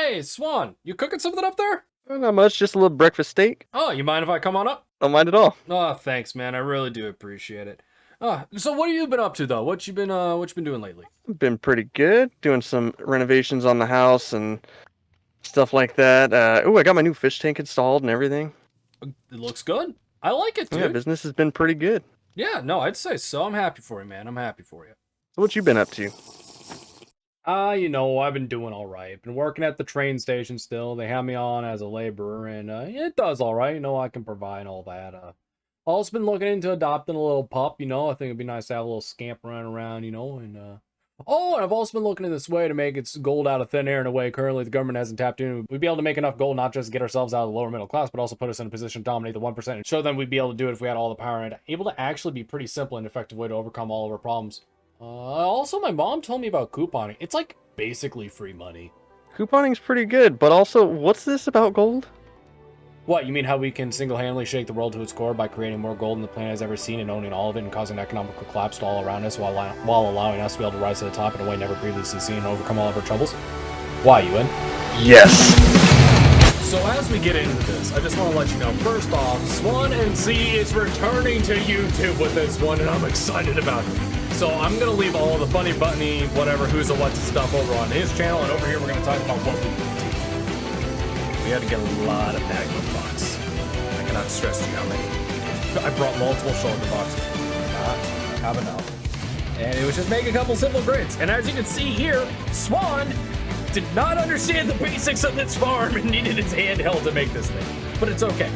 Hey, Swan, you cooking something up there? Not much, just a little breakfast steak. Oh, you mind if I come on up? Don't mind at all. Oh, thanks, man. I really do appreciate it. So what have you been up to though? What you been doing lately? Been pretty good. Doing some renovations on the house and stuff like that. I got my new fish tank installed and everything. It looks good. I like it, Yeah, dude. business has been pretty good. Yeah, no, I'd say so. I'm happy for you, man. I'm happy for you. So what you been up to? I've been doing all right. Been working at the train station still. They have me on as a laborer, and it does all right. I can provide all that. Also been looking into adopting a little pup. I think it'd be nice to have a little scamp running around. And I've also been looking in this way to make its gold out of thin air in a way currently the government hasn't tapped in. We'd be able to make enough gold not just to get ourselves out of the lower middle class, but also put us in a position to dominate the 1% and show them we'd be able to do it if we had all the power and able to actually be pretty simple and effective way to overcome all of our problems. Also, my mom told me about couponing. It's like basically free money. Couponing's pretty good, but also, what's this about gold? What, you mean how we can single-handedly shake the world to its core by creating more gold than the planet has ever seen and owning all of it and causing economical collapse to all around us while allowing us to be able to rise to the top in a way never previously seen and overcome all of our troubles? Why, you in? Yes. So as we get into this, I just want to let you know, first off, Swan NC is returning to YouTube with this one, and I'm excited about it. So I'm going to leave all the funny buttony, whatever, who's a what's stuff over on his channel, and over here we're going to talk about what we did. We had to get a lot of magma blocks. I cannot stress to you how many. I brought multiple shoulder boxes. Not have enough. And it was just make a couple simple grids. And as you can see here, Swan did not understand the basics of this farm and needed his handheld to make this thing. But it's okay.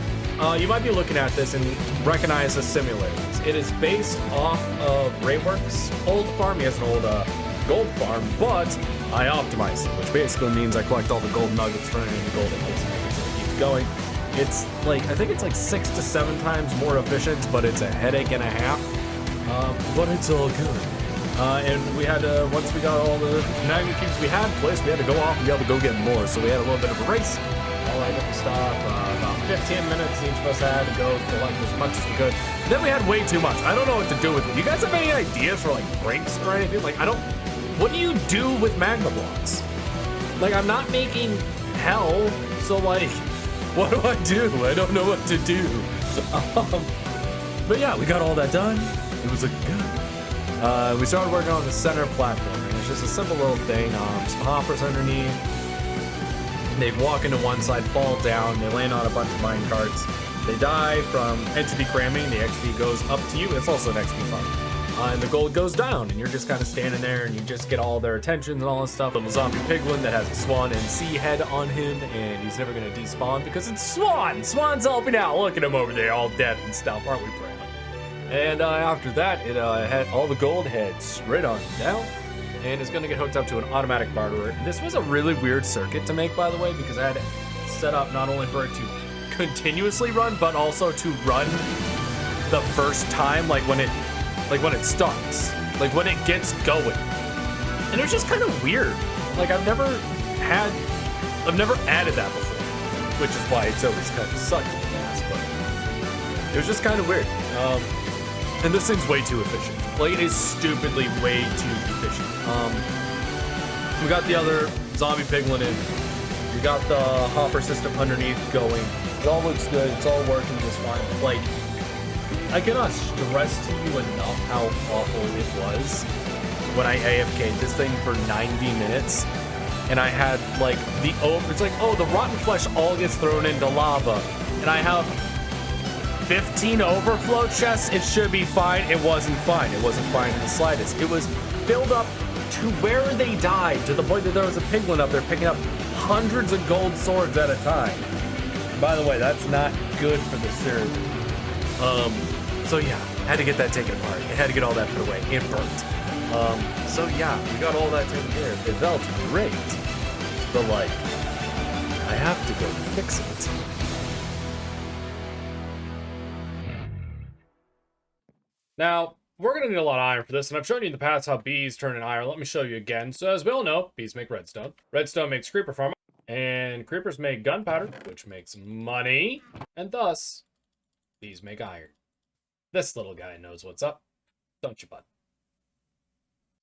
You might be looking at this and recognize the simulators. It is based off of Raywork's old farm. He has an old gold farm, but I optimized it, which basically means I collect all the gold nuggets, turn it into gold ingots, and it keeps going. It's like, I think it's like 6 to 7 times more efficient, but it's a headache and a half. But it's all good. And we had to, once we got all the magnet cubes we had in place, we had to go off and be able to go get more. So we had a little bit of a race. All right, at the stop, about 15 minutes each of us had to go collect as much as we could. Then we had way too much. I don't know what to do with it. You guys have any ideas for like breaks or anything? Like, what do you do with magma blocks? Like, I'm not making hell, so like, what do? I don't know what to do. But yeah, we got all that done. It was a good. We started working on the center platform, and it's just a simple little thing. Some hoppers underneath. They walk into one side, fall down, they land on a bunch of mine carts. They die from entity cramming, the XP goes up to you, it's also an XP farm. And the gold goes down, and you're just kind of standing there, and you just get all their attention and all this stuff. Little zombie piglin that has a Swan NC head on him, and he's never going to despawn because it's Swan! Swan's helping out, look at him over there, all dead and stuff, aren't we proud? And after that, it had all the gold heads straight on down. And it's going to get hooked up to an automatic barterer. This was a really weird circuit to make, by the way, because I had it set up not only for it to continuously run, but also to run the first time, like when it starts, like when it gets going. And it was just kind of weird. Like I've never added that before, which is why it's always kind of sucked in the past. But it was just kind of weird. And this thing's way too efficient. Like, it is stupidly way too efficient. We got the other zombie piglin in. We got the hopper system underneath going. It all looks good. It's all working just fine. Like, I cannot stress to you enough how awful it was when I AFK'd this thing for 90 minutes. And I had, like, it's like, oh, the rotten flesh all gets thrown into lava. And I have 15 overflow chests, it should be fine. It wasn't fine. It wasn't fine in the slightest. It was filled up to where they died, to the point that there was a piglin up there picking up hundreds of gold swords at a time. By the way, that's not good for the server. So yeah, had to get that taken apart. I had to get all that put away. It burnt. So yeah, we got all that taken care of. It felt great. But like, I have to go fix it. Now, we're going to need a lot of iron for this, and I've shown you in the past how bees turn in iron. Let me show you again. So as we all know, bees make redstone. Redstone makes creeper farm, and creepers make gunpowder, which makes money, and thus, bees make iron. This little guy knows what's up, don't you, bud?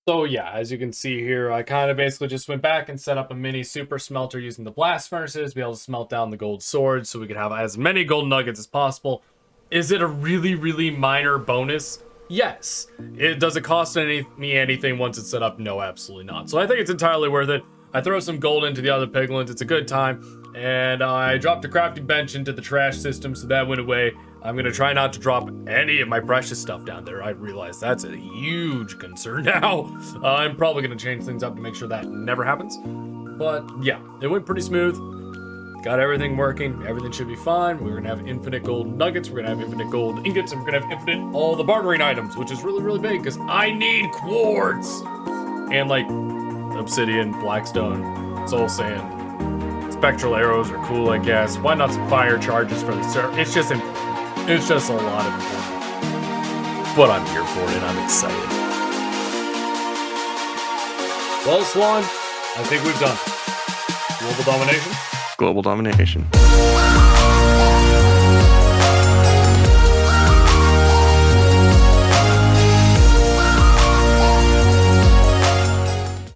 So yeah, as you can see here, I kind of basically just went back and set up a mini super smelter using the blast furnaces to be able to smelt down the gold swords so we could have as many gold nuggets as possible. Is it a really, really minor bonus? Yes. Does it cost me anything once it's set up? No, absolutely not. So I think it's entirely worth it. I throw some gold into the other piglins. It's a good time. And I dropped a crafting bench into the trash system, so that went away. I'm going to try not to drop any of my precious stuff down there. I realize that's a huge concern now. I'm probably going to change things up to make sure that never happens. But yeah, it went pretty smooth. Got everything working. Everything should be fine. We're going to have infinite gold nuggets. We're going to have infinite gold ingots. And we're going to have infinite all the bartering items, which is really, really big because I need quartz. And like obsidian, blackstone, soul sand. Spectral arrows are cool, I guess. Why not some fire charges for the server? It's just a lot of fun. But I'm here for it, and I'm excited. Well, Swan, I think we've done it. Global domination? Global domination.